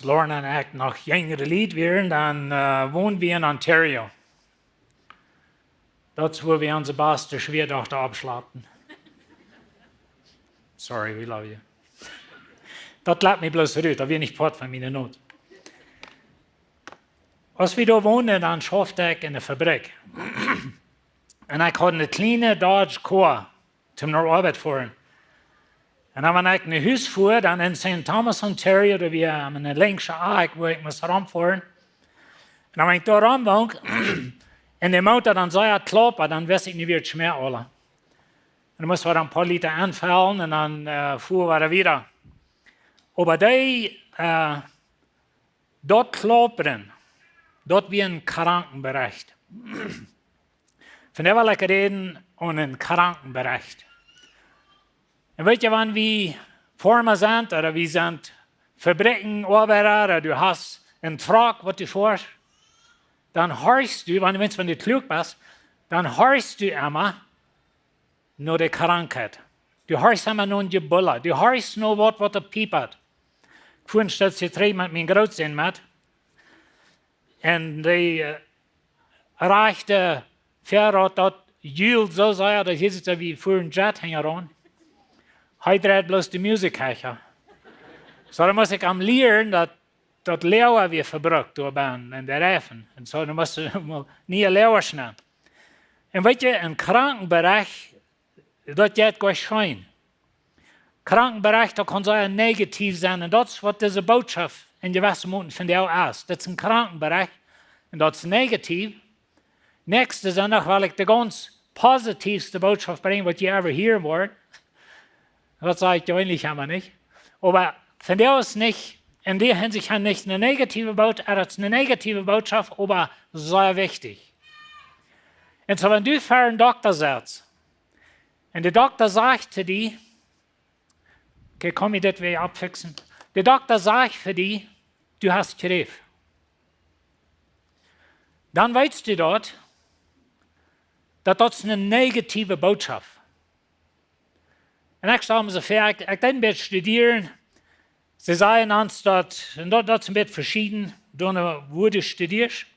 als Lorna und ich noch jüngere Lied wären, dann wohnen wir in Ontario. Dort, wo wir unsere Baster Schwertochter abschlachten. Sorry, we love you. Das lässt mich bloß rühren, da will nicht Port von meiner Not. Als wir da wohnen, dann schaffte ich in der Fabrik. Und ich hatte eine kleine Dodge Core zum nach Arbeit fahren. Und dann, wenn ich ein Haus fuhr, dann in St. Thomas, Ontario, da wir haben eine längste Eck, wo ich muss ranfahren. Und dann, wenn ich da ranwohne, in dem Auto dann sei er klappen, dann weiß ich nicht, wie es schmeckt alle. Und dann mussten wir dann ein paar Liter anfallen und dann fuhren wir wieder. Aber die, dort klappern, dort wie ein Krankenbericht. Von der will ich reden und ein Krankenbericht. Und weet je, wann wir Former sind oder wir sind Fabriken, Arbeiter oder du hast einen Truck, was du fährst, dann hörst du, wenn du klug bist, dann hörst du immer nur die Krankheit. Du hörst immer nur die Bulle. Du hörst nur was er piepert. Vorhin stellt sich drei mit meinem Großsinn mit. Und die reichte Fahrrad dort jühlt so sehr, dass hier sitzt wie vor einem Jethänger an. Heute dreht bloß die Musik her. So, dann muss ich am Lehren, dass Leer wir verbraucht werden in der Reifen. Und so, dann musst du mal nie Leer schneiden. Und weißt du, im Krankenbereich, dort geht gar schein. Krankenbereich, da kann es negativ sein. Und das ist, was diese Botschaft in gewissen Minuten von dir auch ist. Das ist ein Krankenbereich. Und das ist negativ. Nächste Sonntag will ich die ganz positivste Botschaft bringen, was ihr ever hören wollt. Das sage ich eigentlich aber nicht. Aber von der aus nicht, in der Hinsicht nicht eine negative Botschaft, es ist eine negative Botschaft, aber sehr wichtig. Und so, wenn du für einen Doktor sitzt, und der Doktor sagt zu dir, okay, komm ich das wieder abfixen. Der Doktor sagt für dich, du hast Krebs. Dann weißt du dort, dass das eine negative Botschaft ist. Und ich habe so viel, ich dann ein bisschen studieren. Sie sagen uns, dass, und das ist ein bisschen verschieden, wo du studierst.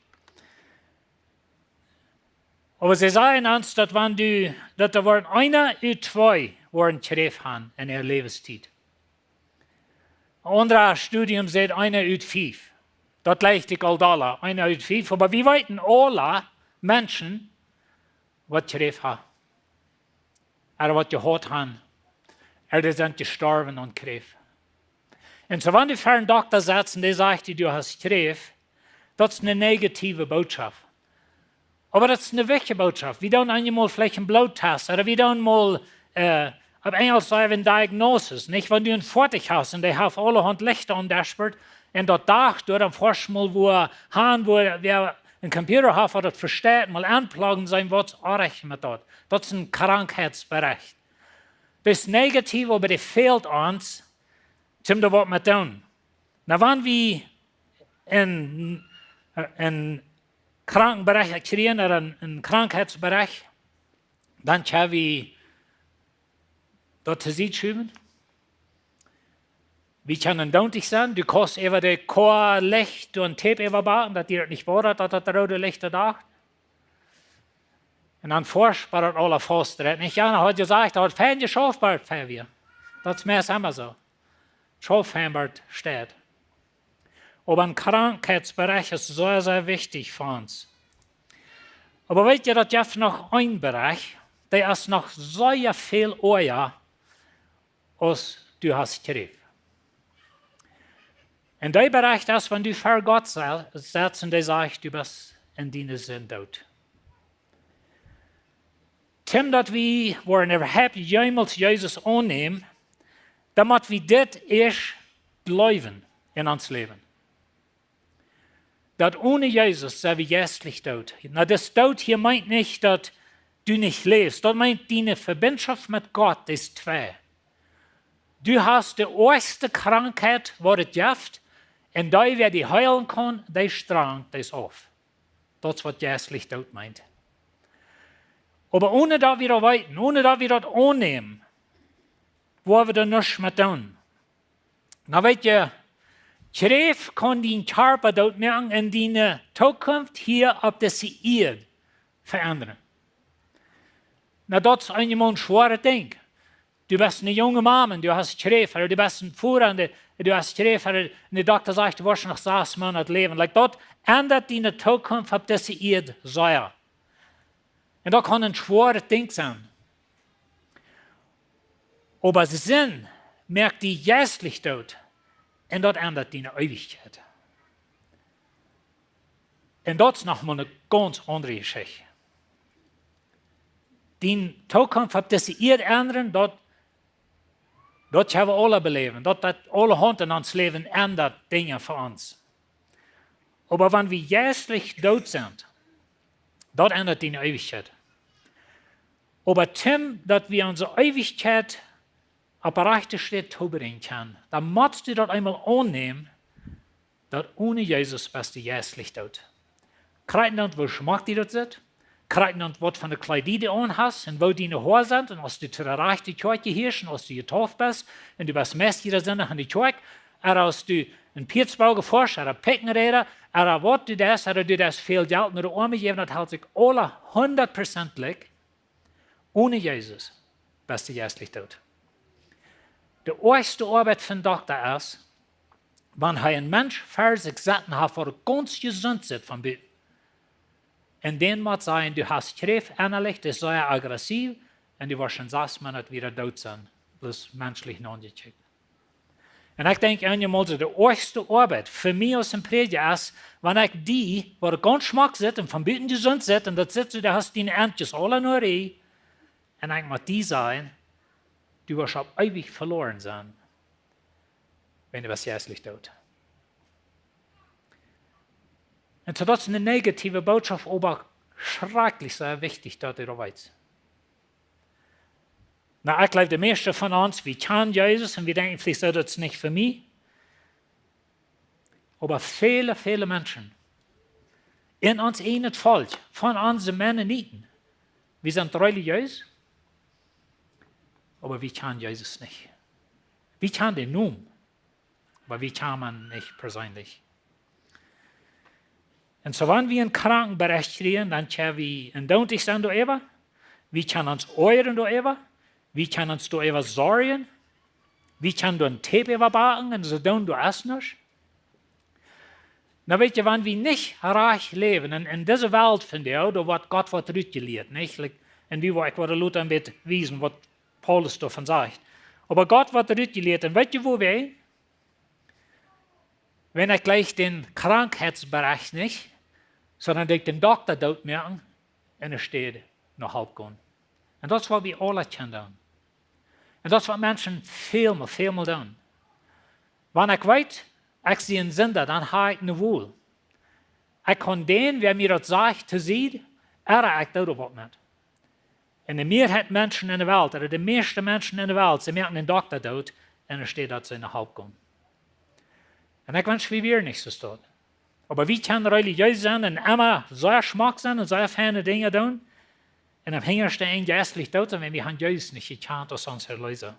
Aber sie sagen uns, dass da waren einer oder zwei, waren Krebs haben in ihrer Lebenszeit. Ein anderes Studium sagt einer oder fünf. Das leicht ich all da, einer oder fünf. Aber wir wissen alle Menschen, was Krebs haben. Oder was gehört haben. Oder sind gestorben an Krebs. Und so, wenn du für einen Doktor sitzt und der sagt dir, du hast Krebs, das ist eine negative Botschaft. Aber das ist eine wichtige Botschaft. Wir tun einmal vielleicht einen Bluttest oder wir tun mal, auf Englisch sagen wir eine Diagnosis. Nicht, wenn du einen Fertig hast und der hat allerhand Lichter an der Spurt und dort dacht, du dann forschst mal, wo wer einen Computer hat, der das versteht, mal anplagen sein, was auch mit dort. Das ist ein Krankheitsbericht. Das ist negativ, aber das fehlt uns, zum da was mit tun. Na, wenn wir in Krankenbereich kriegen oder einen Krankheitsbereich, dann können wir dort zu sich schieben. Wir können dunkel sein, du kannst über die Licht und Tape überbauen, dass dir nicht bohrt, dass das rote Licht da. Und dann forscht man das alle fast. Nicht einer hat gesagt, er hat fein geschafft für wir. Das ist mehr immer so. Schafheimbert steht. Aber ein Krankheitsbereich ist sehr, sehr wichtig für uns. Aber weißt ihr, das gibt noch einen Bereich, der ist noch sehr viel eher, als du hast Krebs. In dem Bereich ist, wenn du vor Gott sitzt und der sagt, du bist in deiner Sinn tot. Tim, dass wir wollen überhaupt jemals Jesus annehmen, damit wir das erst glauben in uns Leben. Dass ohne Jesus sind wir geistlich tot. Na, das Tod hier meint nicht, dass du nicht lebst. Das meint deine Verbundschaft mit Gott, das ist zwei. Du hast die erste Krankheit, die es gibt, und da, wer die heilen kann, der strahlt das auf. Das ist, was geistlich tot meint. Aber ohne dass wir das weiten, ohne dass wir das annehmen, wollen wir da nichts mehr tun. Na, weißt ihr, Schreef kann den Körper dort merken in die Zukunft hier auf dieser Erde verändern. Na, das ist ein schweres Ding. Du bist eine junge Mama, du hast Schreef, oder du bist ein Fuhrer, du hast Schreef, und der Doktor sagt, du wirst noch 6 Monate leben. Dort ändert die Zukunft auf dieser Erde sehr. Und das kann ein schweres Ding sein. Aber Sinn merkt die jährlich dort. Und das ändert die Ewigkeit. Und das ist nochmal eine ganz andere Geschichte. Die Zukunft auf diese Erde ändern, das haben wir alle beleben. Das alle Hand in uns Leben ändert Dinge für uns. Aber wenn wir jährlich tot sind, das ändert die Ewigkeit. Aber Tim, dass wir unsere Ewigkeit auf der rechten Stelle zubringen können, dann musst du das einmal annehmen, dass ohne Jesus bist du jährlich tot. Kreiden und wo schmeckt dir das sind? Kreiden und was von der Kleidung die du anhast und wo deine Haare sind und als du zu der rechten Kirche gehörst und als du getauft bist und du bist Messias in die Kirche, oder als du in Pietzbau geforscht, oder Peckenräder, oder was du oder du das viel Geld mit der Arme geben, das hält sich alle 100% leg. Ohne Jesus bist du jährlich tot. Die erste Arbeit von Doktor ist, wenn ein Mensch für sich setzen hat, wo er ganz gesund ist von Beten. Und den muss sagen, du hast Schreef innerlich, das ist sehr aggressiv, und du wirst in 6 Monaten wieder tot sein, bloß menschlich noch nicht geschickt. Und ich denke einmal, die erste Arbeit für mich als ein Prediger ist, wenn ich die, wo er ganz schmack sitzt und von Beten gesund sitzt, und da sitzt du, da hast du die Entjes alle nur und ich muss die sagen, du wirst auf ewig verloren sein, wenn du was jährlich tut. Und so das ist eine negative Botschaft, aber schrecklich sehr wichtig, dass ihr weiß. Na, ich glaube, die meisten von uns, wir kennen Jesus und wir denken, vielleicht ist das nicht für mich. Aber viele, viele Menschen, in uns nicht falsch, von unseren Mennoniten, wir sind religiös, aber wir kennen Jesus nicht. Wir kennen den Namen, aber wir kennen ihn nicht persönlich. Und so, wenn wir einen Krankenbericht kriegen, dann können wir in Don'tig sein, wir können uns euren wir können uns sorgen, wir können einen Tipp backen und so tun du es nicht. Na, weißt du, wenn wir nicht reich leben, in dieser Welt von dir, da wird Gott was gelehrt, nicht? Und wie ich wollte Luther ein bisschen wiesen, was Paulus davon sagt. Aber Gott wird gelehrt, und weißt du, wo wir? Wenn ich gleich den Krankheitsbereich nicht, sondern ich den Doktor dort merken, und er steht noch halb gehen. Und das ist, was wir alle tun. Und das ist, was Menschen viel mehr tun. Wenn ich weiß, ich sehe einen Sünder, dann habe ich eine Wohl. Ich kann den, wer mir das sagt, zu sehen, ich tue was nicht. Und die Mehrheit Menschen in der Welt, oder die meisten Menschen in der Welt, sie merken den Doktor dort, und er steht dort in der halb gehen. Und ich wünsche, wie wir nicht so tun. Aber wir können religiös sein und immer sehr schmack sein und sehr feine Dinge tun. Und am Hinterstehen geistlich tot, wenn wir haben Jesus nicht gekannt als unser Löser.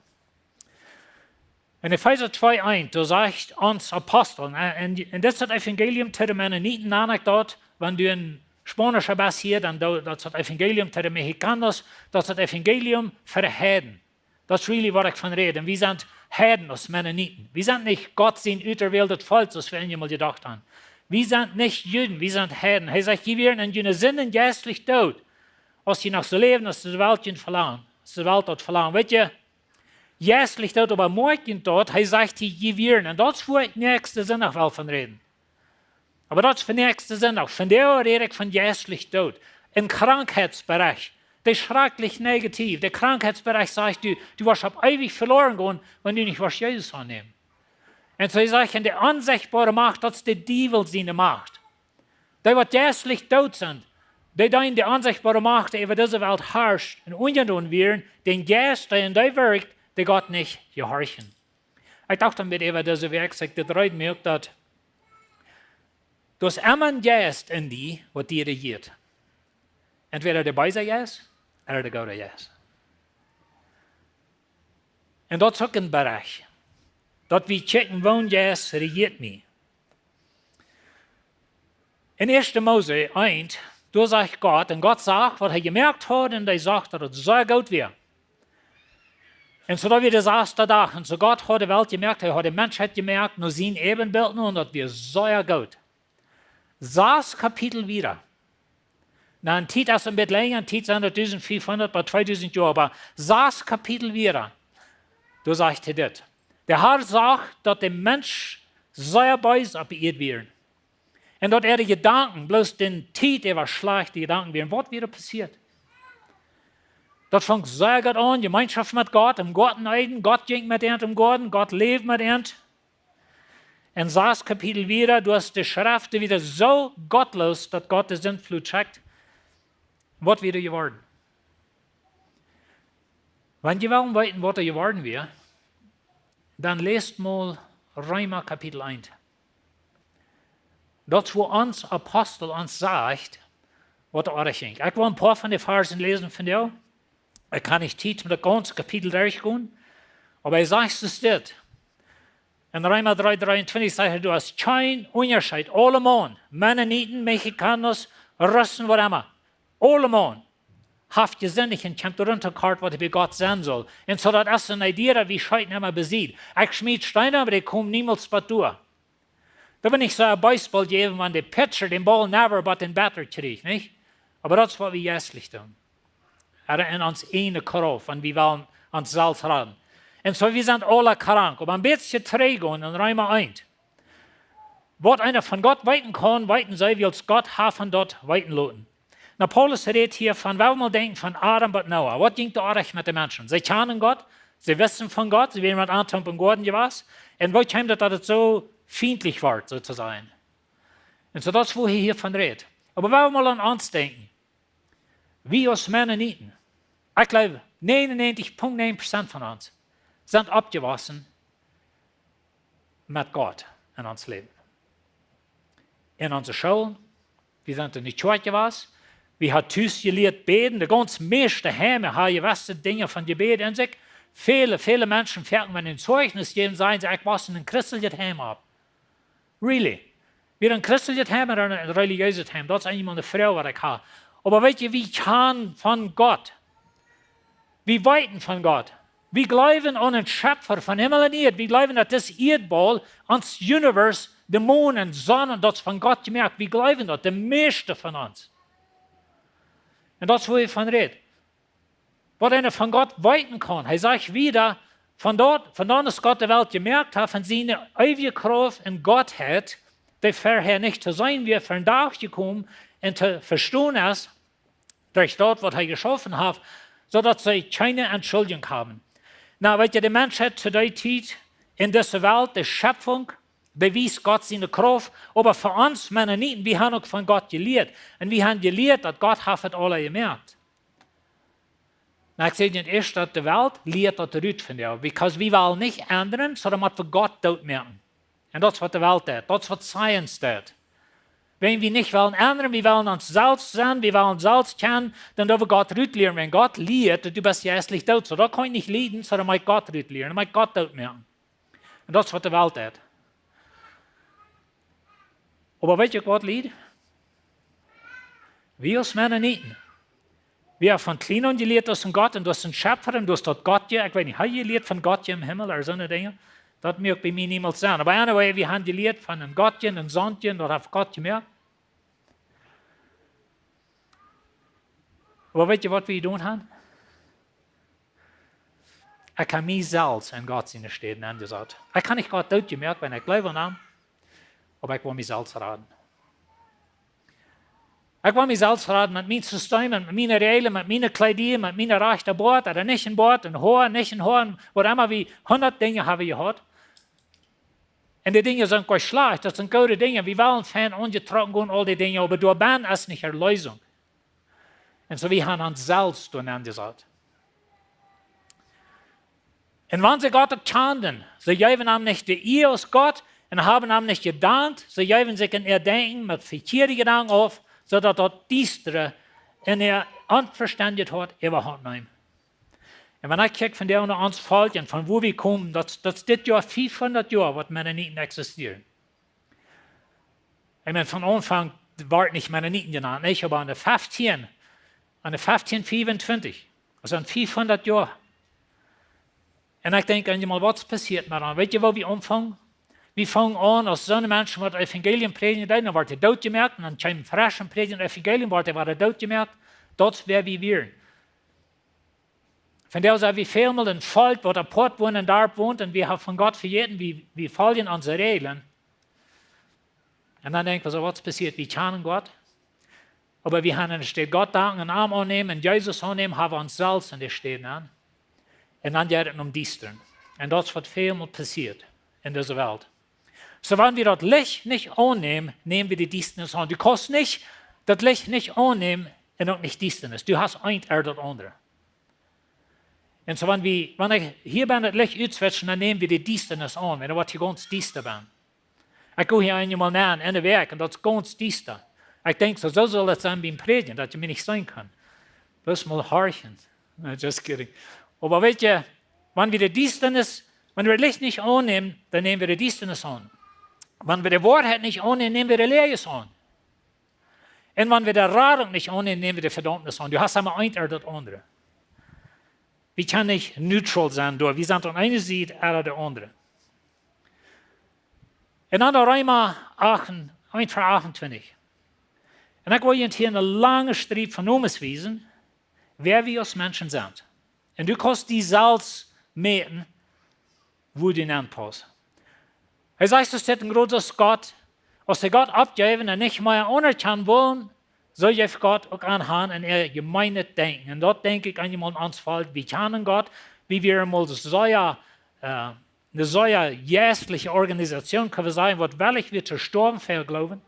In Epheser 2,1, da sagt uns Apostel, und das ist das Evangelium zu den Mennoniten, dort, wenn du in Spanischer bist hier, dann das ist das Evangelium zu den Mexikanern, das ist das Evangelium für die Heiden. Das ist really, was ich von rede. Wir sind Heiden als Mennoniten. Wir sind nicht Gott sein auserwähltes Volk, das wir einmal gedacht haben. Wir sind nicht Juden, wir sind Heiden. Er sagt, wir werden in jene Sinnen geistlich tot. Als sie noch so leben, als die Welt verlangen. Als die Welt dort verlangen. Weißt du, geistlich tot, aber morgen dort, er sagt, wir werden. Und das ist, wo ich den nächsten Sinn auch will von reden. Aber das ist der nächste Sinn auch. Von der rede ich von geistlich tot. Im Krankheitsbereich. Das ist schrecklich negativ. Der Krankheitsbereich sagt, du wirst auf ewig verloren gehen, wenn du nicht was Jesus annehmen. Und so sage ich, in der unsichtbare Macht, das ist der Teufel seine Macht. Die wird geistlich tot sind. Die in der unsichtbare Macht, die über diese Welt herrscht und ungetan werden, den Geist, der in der wirkt, der Gott nicht gehorchen. Ich dachte mit über diese Werkzeug, das reut mir, dass das immer ein Geist in die, was die regiert. Entweder der böse Geist oder der gute Geist. Und das ist auch ein Bereich. Dort wie checken, wo ein Geist regiert mich. In 1. Mose 1, da sagt Gott, und Gott sagt, was er gemerkt hat, und er sagt, dass es sehr gut wäre. Und so da wir das erste Tag, und so Gott hat die Welt gemerkt, er hat die Menschheit gemerkt, nur sein Ebenbild, und das wäre sehr gut. 6 Kapitel wieder. Na, ein Tiet ist ein bisschen länger, ein Tiet sind 1500 bei 2000 Jahren, aber 6 Kapitel wieder. Da sagt er das. Der Herr sagt, dass der Mensch sehr böse auf die Erde wäre. Und dass die Gedanken, bloß den Tiet, der war schlecht, die Gedanken wären, was wieder passiert. Das fängt sehr gut an, Gemeinschaft mit Gott, im Garten Eden, Gott ging mit ihm im Garten, Gott lebt mit ihm. In 6 Kapitel wieder, du hast die Schrift wieder so gottlos, dass Gott die Sintflut checkt. Was wieder geworden? Wenn ihr wollen wissen, was geworden wäre, dann lest mal Römer Kapitel 1. Dort, wo uns Apostel uns sagt, was da ging. Ich will ein paar von den Versen lesen von dir. Ich kann nicht mit dem ganzen Kapitel durchgehen, aber er sagt es das. In Römer 3,23 sagt er, du hast keinen Unterschied. Alle Mann, Mennoniten, Mexikaner, Russen, was immer. Alle Mann haft gesinnig und kommt runtergekehrt, was bei Gott sein soll. Und so das ist eine Idee, wie Scheiten immer besiegt. Ich schmied Steine, aber die kommen niemals bei dir. Da will ich so ein Beispiel geben, wenn der Pitcher den Ball never but den Batter kriegt, nicht? Aber das ist, was wir jässlich tun. In uns eine Kraft, und wir wollen uns selbst reden. Und so, wir sind alle krank. Aber ein bisschen träge in Römer 1. Was einer von Gott weiten kann, weiten sei, wie als Gott von dort weiten lassen. Na, Paulus redet hier von, wenn wir denken, von Adam und Noah. Was ging da eigentlich mit den Menschen? Sie kennen Gott, sie wissen von Gott, sie werden mit Adam und Gordon gewesen. Und wo kommt das, dass es so feindlich wird, sozusagen? Und so das, wo hier von redet. Aber wenn wir mal an uns denken, wir als Mennoniten, ich glaube, 99,9% von uns sind abgewachsen mit Gott in uns Leben. In unserer Schule, wir sind in die Kirche gewesen, wir haben Tüß gelehrt beten, die ganz meiste Heime haben gewisse Dinge von Gebet in sich. Viele Menschen fertig, wenn ein Zeugnis geben, sagen sie, ich was in ein christliches Heim ab. Really? Wir ein christliches Heim oder ein religiöses Heim, das ist eigentlich mal eine Frau, was ich habe. Aber weißt du, wir kann von Gott, wir weiten von Gott, wir glauben an einen Schöpfer von Himmel und Erde, wir glauben, dass das Erdball, ans Universum, der Mond und Sonne, das von Gott gemerkt, wir glauben das, der meiste von uns. Und das, wo ich von rede. Was einer von Gott weiten kann, er sagt wieder, von dort ist Gott der Welt gemerkt hat, von seiner ewigen Kraft in Gott hat, der vorher nicht zu sein wird, von da gekommen und zu verstehen ist, durch dort, was er geschaffen hat, sodass sie keine Entschuldigung haben. Na, weil die Menschheit zu der Zeit in dieser Welt, der Schöpfung, bewies Gott seine Kraft, aber für uns Mennoniten, wir haben auch von Gott gelehrt. Und wir haben gelehrt, dass Gott hat es alle gemerkt. Na, ich sage nicht erst, dass die Welt lehrt das Rüt von dir, weil wir wollen nicht ändern, sondern wir Gott dort merken. Und das ist, was die Welt tut, das ist, was Science tut. Wenn wir nicht wollen ändern, wir wollen uns selbst sein, wir wollen uns selbst kennen, dann dürfen wir Gott Rüt lehren. Wenn Gott lehrt, du bist ja erstlich tot, so da kann ich nicht leiden, sondern mit Gott Rüt lehren, mit Gott dort merken. Und das ist, was die Welt tut. Aber weet je wat lied? Wir als Mennoniten, wir haben von klein an gelehrt aus Gott und du hast einen Schöpfer und du hast dort Gott, ja, ich weiß nicht, hast du gelehrt von Gott im Himmel oder so eine Dinge? Das mag bei mir niemals sein. Aber anyway, wir haben gelehrt von einem Gottchen, einem Sonnchen, das hat Gott gemerkt. Aber weet je was wir tun haben? Ich kann mich selbst in Gott seine Städten angesagt. Ich kann nicht Gott dort gemerkt, wenn ich glaube an ihm. Aber ich will mich selbst raten. Ich will mich selbst raten mit meinem System, mit meinen Regeln, mit meinen Kleidern, mit meinen rechten Bord oder nicht in Bord, in Haar, nicht in Haar, was immer wie 100 Dinge habe ich gehabt. Und die Dinge sind gar schlecht, das sind gute Dinge. Wir wollen fan ungetrocken gehen, all die Dinge, aber durch Ben ist nicht eine Lösung. Und so wir haben uns selbst angesagt. Und wenn sie Gott erkennen, sie geben ihm nicht die Ehe aus Gott, und haben ihm nicht gedankt, sie geben sich in ihr Denken mit verkehrten Gedanken auf, sodass dort Diestere in ihr Unverständnis hat, überhaupt nicht. Und wenn ich kicke von der unter uns Volk und von wo wir kommen, das ist das Jahr 500 Jahre, was Mennoniten existieren. Ich meine, von Anfang wird nicht Mennoniten genannt, nicht, aber an der 1525, also an 500 Jahren. Und ich denke einmal, was passiert mir dann? Weet je, wo wir anfangen? Wir fangen an, als so ein Mensch das Evangelium predigen, dann wird er dood gemerkt, und dann kommt ein frischen predigen das Evangelium, wird er dood gemerkt. Das wäre wie wir. Von der Seite, wie viel mal ein Volk, wo der Port wohnt und da wohnt, und wir haben von Gott für jeden, wir folgen unsere Regeln. Und dann denken wir so, was passiert? Wir kennen Gott, aber wir haben, steht Gott danken, einen Arm annehmen, und Jesus annehmen, haben wir uns selbst, und das steht an. Und dann geht es um Diestern. Und das ist was vielmal passiert in dieser Welt. So, wenn wir das Licht nicht annehmen, nehmen wir die Dienstnis an. Du kannst nicht das Licht nicht annehmen und auch nicht Dienstnis. Du hast ein das andere. Und so, wenn ich hier bin, das Licht auszwitschen, dann nehmen wir die Dienstnis an, wenn ich ganz Dienster bin. Ich gehe hier einmal nach in der Werk, und das ist ganz Dienster. Ich denke, so soll es sein beim Predigen, dass ich mich nicht sein kann. Bloß mal horchen. No, just kidding. Aber weet je, wenn wir die Dienstnis, wenn wir das Licht nicht annehmen, dann nehmen wir die Dienstnis an. Wenn wir die Wahrheit nicht annehmen, nehmen wir die Lehre an. Und wenn wir die Radung nicht annehmen, nehmen wir die Verdammnis an. Du hast einmal ein oder das andere. Wir können nicht neutral sein, wir sind an einer Seite oder der andere. Und dann Römer 28. Und ich will hier eine lange Streit von uns wiesen, wer wir als Menschen sind. Und du kannst die selbst meten, wo du anpasst. Er sagt, es ist ein großes Gott, als der Gott abgeben und nicht mehr anerkennen wollen, soll ich Gott auch anhören und er gemeine denken. Und dort denke ich an jemanden ans Fall, wir kennen Gott, wie wir einmal eine solche jährliche Organisation können wir sagen, was wirklich wir zu sterben glauben.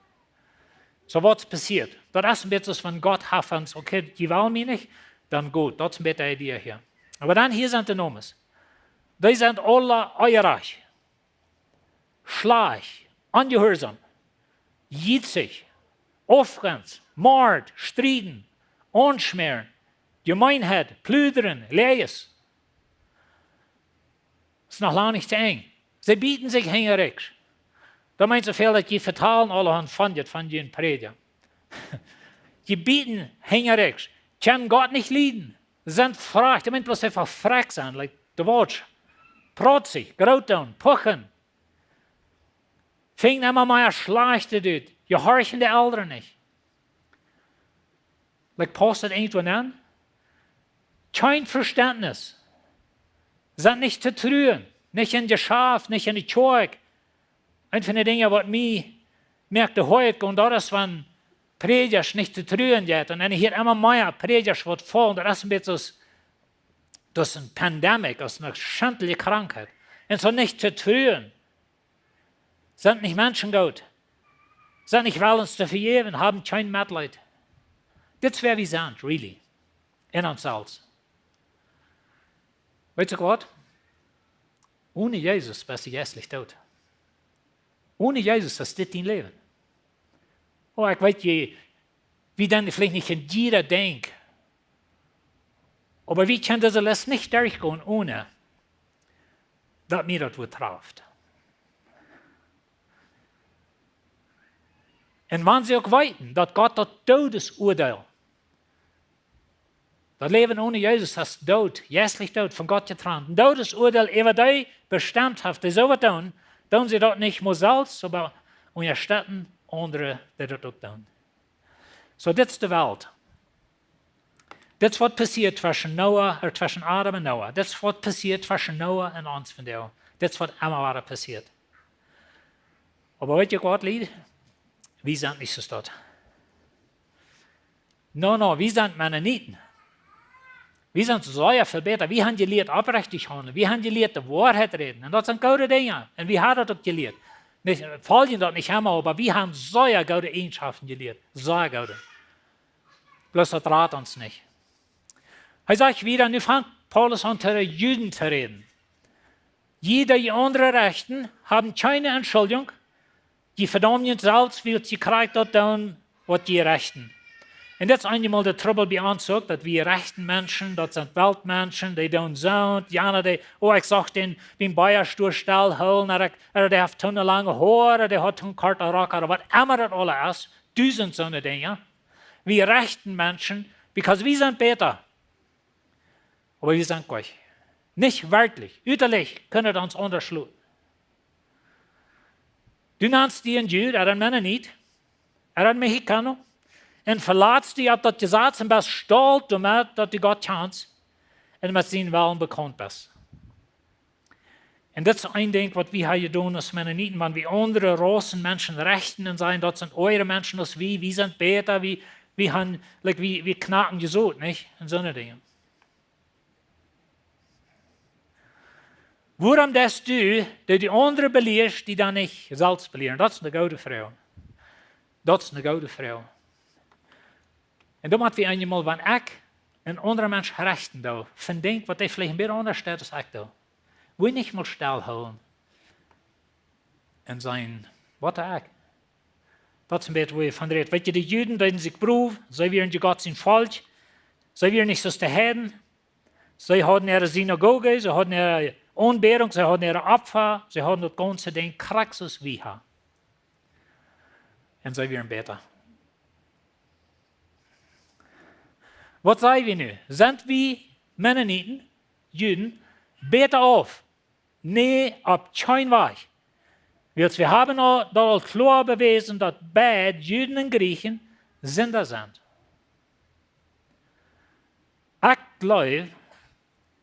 So was passiert. Das ist ein bisschen, wenn Gott hat uns, okay, die wollen mich nicht, dann gut, das ist ein bisschen die Idee hier. Aber dann hier sind die Nomen. Die sind alle eureich, schlecht, ungehorsam, jitzig, Aufgrenz, Mord, Striden, Unschmerzen, Gemeinheit, Plüdern, Lees. Das ist noch lange nicht zu eng. Sie bieten sich hängerig. Da meint so viel, dass die vertalen alle von den Prediger. Die bieten hängerig, können Gott nicht lieben, sind frech, die meint bloß einfach frech sein, like der Wort. Protzig, grautdown, puchen. Fing immer mehr schlechte dort. Je horchen die Eltern nicht. Like passt das irgendwo an? Kein Verständnis. Sind nicht zu trühen. Nicht in der Schaf, nicht in die Zeug. Ein von den Dingen, was mir merkte heute, und das ist, wenn Predigers nicht zu trühen geht. Und wenn hier immer mehr Predigers wird voll, das ist ein bisschen das ist eine Pandemie, das ist eine schändliche Krankheit. Und so nicht zu trühen. Sind nicht Menschen gut. Sind nicht willens zu vergeben, haben kein Mitleid. Das ist wer wir sind, really. In uns selbst. Weißt du was? Ohne Jesus bist du jässlich tot. Ohne Jesus ist das dein Leben. Oh, ich weiß, wie dann vielleicht nicht in jeder denkt. Aber wir können das alles nicht durchgehen, ohne dass mir das trifft. Und wenn sie auch weiten, dass Gott das Todesurteil, das Leben ohne Jesus ist tot, jässlich tot, von Gott getrennt. Ein Todesurteil über die bestimmt hat, die so tun sie das nicht nur selbst, aber unterstützen andere, die das auch tun. So, das ist die Welt. Das ist, was passiert zwischen Adam und Noah. Das ist, was passiert zwischen Noah und uns von der. Das ist, was immer passiert. Aber weißt du, Gott liebt? Wir sind nicht so dort. No, wir sind Mennoniten. Wir sind so viel besser. Wir haben gelernt, aufrichtig handeln. Wir haben gelernt, die Wahrheit reden. Und das sind gute Dinge. Und wir haben das auch gelernt. Nicht, folgen das nicht immer, aber wir haben so gute Eigenschaften gelernt. So gute. Bloß das rät uns nicht. Er sagt wieder, nu fängt Paulus an, zu den Juden zu reden. Jeder andere Rechten haben keine Entschuldigung. Die verdammen selbst, weil sie kriegt das tun, was die Rechten. Und das ist einmal der Trouble bei uns auch, dass wir rechten Menschen, das sind Weltmenschen, die tun so, die anderen, ich sag den, beim Bayerstuhlstall holen, der hat eine lange Haare, der hat einen Kartenrock, oder was immer das alles ist, 1000 so eine Dinge. Wir rechten Menschen, because wir sind besser. Aber wir sind gleich. Nicht wörtlich, äußerlich können wir uns unterschluten. Du nennst die ein Jude, ein Mennonit, ein Mexikaner, und verlässt die auf das Gesetz und bist stolz damit, dass du Gott kennst und mit seinen Willen bekannt bist. Und das ist ein Ding, was wir hier tun als Mennoniten, wenn wir andere Rassen Menschen rechten und sagen, das sind eure Menschen als wir sind besser, wir knacken gesucht, nicht? Und so eine Dinge. Warum das du, dass die anderen belehrst, die dann nicht selbst belehren? Das ist eine gute Frau. Das ist eine gute Frau. Und dann hat wir einmal, wenn ich ein anderer Mensch rechten da, von dem, was der vielleicht ein bisschen anders steht als ich da, will nicht mal stillhalten und sein, was ich. Das ist ein bisschen, wo ich von rede. Weißt du, die Juden, die sich berufen, sie wären die Gott sind falsch, sie wären nicht so die Heiden, sie hatten ihre Synagoge, sie hatten ihre Anbetung, sie hatten ihre Opfer, sie hatten das ganze Ding, Kraxus wie her. Und sie wären besser. Was sagen wir nun? Sind wir Mennoniten, Juden, besser auf? Nee, ab kein Weg. Wir haben dort klar bewiesen, dass beide Juden und Griechen Sünder sind. Ich glaube,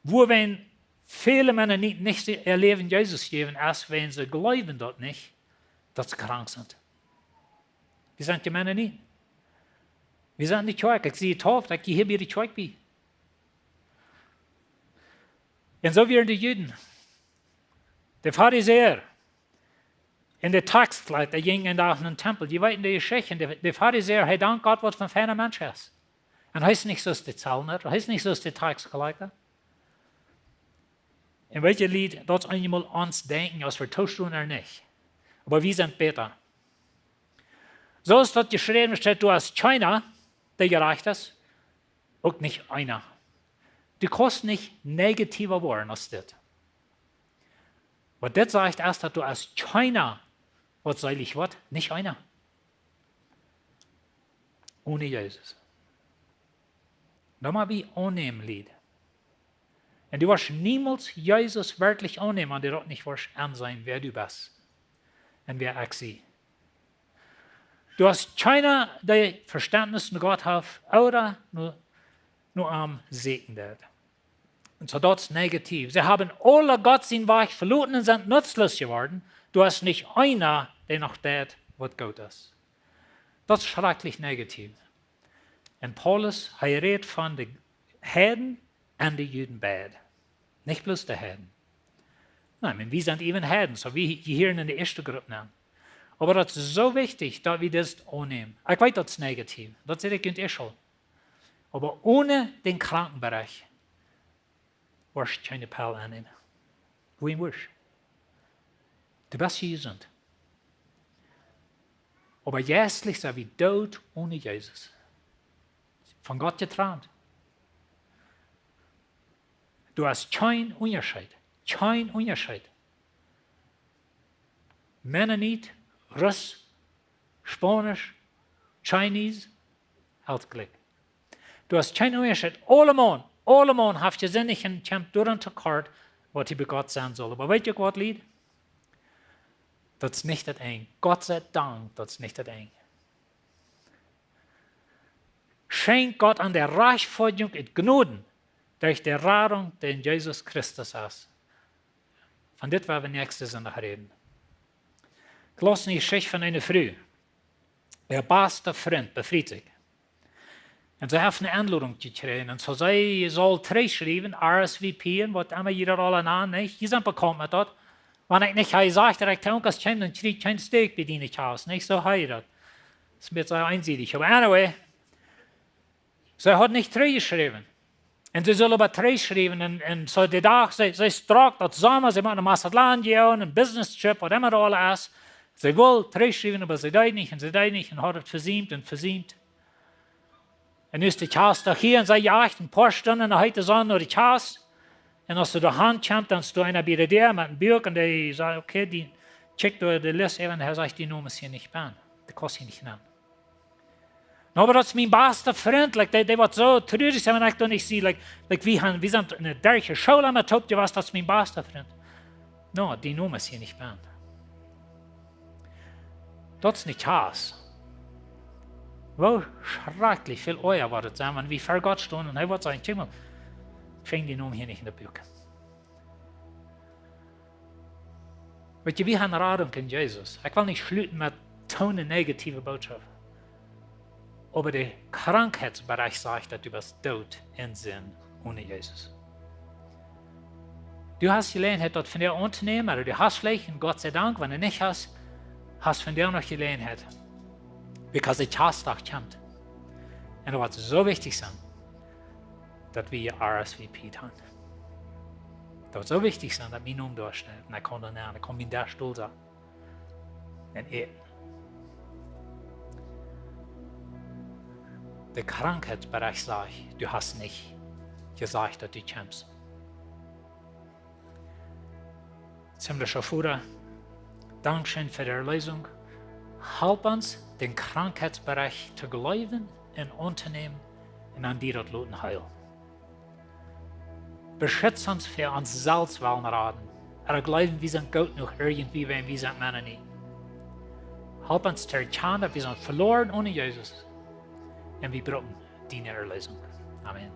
wo wenn viele Mennoniten nicht ihr Leben Jesus geben, erst wenn sie glauben dort nicht, dass sie krank sind. Wir sind die Mennoniten. Wir sind die Kirche. Ich sehe Taufe, ich gehe hier bei der Kirche bei. Und so wären die Juden. Der Pharisäer in der Taxkleid, der ging in den Tempel. Die weiten die Geschichte. Der Pharisäer hat dank Gott, was für ein feiner Mensch ist. Und heißt nicht so, dass der Zellner, heißt nicht so, dass der Taxkleider. In welchem Lied, das einmal uns denken, als wir tauschen oder nicht. Aber wir sind besser. So ist das geschrieben, steht, du hast keiner, der gereicht ist, auch nicht einer. Du kannst nicht negativer werden als das. Was das sagt, erst, dass du hast keiner, was soll ich was? Nicht einer. Ohne Jesus. Nochmal wie annehmen Lied. Und du wirst niemals Jesus wirklich annehmen, wenn du dort nicht wirst ansehen, wer du bist. Und wer ich sie. Du hast keiner, der Verständnis mit Gott hat, oder nur am Segen dort. Und so das ist negativ. Sie haben alle Gott sein Weg verloren und sind nutzlos geworden. Du hast nicht einer, der noch tät, was gut ist. Das ist schrecklich negativ. Und Paulus redet von den Heiden und den Juden beide. Nicht bloß die Heiden. Nein, wir sind eben Heiden, so wie hier in der ersten Gruppe nennen. Aber das ist so wichtig, dass wir das annehmen. Ich weiß, das ist negativ. Das seht ihr schon. Aber ohne den Krankenbereich wirst du keine Pille annehmen. Wohin wirst du? Du bist gesund. Aber jährlich sind wir tot ohne Jesus. Von Gott getrennt. Du hast keinen Unterschied. Kein Unterschied. Mennonit, Russ, Spanisch, Chinese, halt Glück. Du hast keinen Unterschied. Alle Mann hat gesinnig und kämpft durch den Kart, was die bei Gott sein soll. Aber weißt du, was Lied? Das ist nicht das eng. Gott sei Dank, das ist nicht das eng. Schenkt Gott an der Reichfolgung und Gnaden durch die Rettung, die in Jesus Christus ist. Von das werden wir nächstes Sonntag reden. Ich lasse eine Geschichte von einer Frau. Ihr bester Freund befreit sich. Und sie hat eine Einladung gekriegt. Und so sie soll schreiben, RSVP, was immer jeder alle an, nicht? Die sind bekannt mit das. Wenn ich nicht sage, direkt Onkas kommt, dann kriege ich kein Steak bei dir Haus. Nicht so heirat. Das wird sehr einseitig. Aber anyway, sie hat nicht geschrieben. Und sie soll aber schreiben. Und so die Tag, sie strakt das zusammen, sie macht eine Masterland gehen, ein Business-Trip, was immer da alles ist. Sie will schreiben, aber sie deut nicht und hat es versiemt. Und ist die Haus da hier und sie jagt ein paar Stunden nach heute Sonne durch die Haus. Und als du da Hand kommt, dann ist du einer bei dir mit einem Buch und der sagt, okay, die checkt du die Liste, und er sagt, die Nummer ist hier nicht bei. Die kostet hier nicht nehmen. Aber das ist mein bester Freund, der war so traurig, wenn ich nicht sehe, wir sind in der derche Schule, aber top, du warst das mein bester Freund. No, die Nummer ist hier nicht bekannt. Das ist nicht Hass. Wo schrecklich viel euer war das sein, wenn wir vor Gott stehen und er wird sagen, Himmel, fing die Nummer hier nicht in der Bücher. Weet je, wir haben Radung in Jesus. Ich will nicht schließen mit eine negative Botschaft. Aber der Krankheitsbereich sagt, dass du bist tot in Sinn ohne Jesus. Du hast gelernt, das von dir anzunehmen, oder du hast vielleicht, und Gott sei Dank, wenn du nicht hast, hast von dir noch gelernt. Weil der Tag kommt. Und es wird so wichtig sein, dass wir RSVP tun. Das wird so wichtig sein, dass wir nun durchstellen. Und ich kann dann lernen, ich kann mir da stolz sein. Und eten. Der Krankheitsbereich sagt, du hast nicht gesagt, dass du kämpfst. Ziemlicher Fuhrer, Dankeschön für die Lesung. Help uns, den Krankheitsbereich zu glauben und anzunehmen und an dir das Leben heil. Beschütze uns für uns selbst wollen raten. Aber glauben, wir sind gut noch irgendwie, wenn wir sind Männer nicht. Help uns zu erkennen, dass wir sind verloren ohne Jesus. Und wir brauchen deine Erlösung. Amen.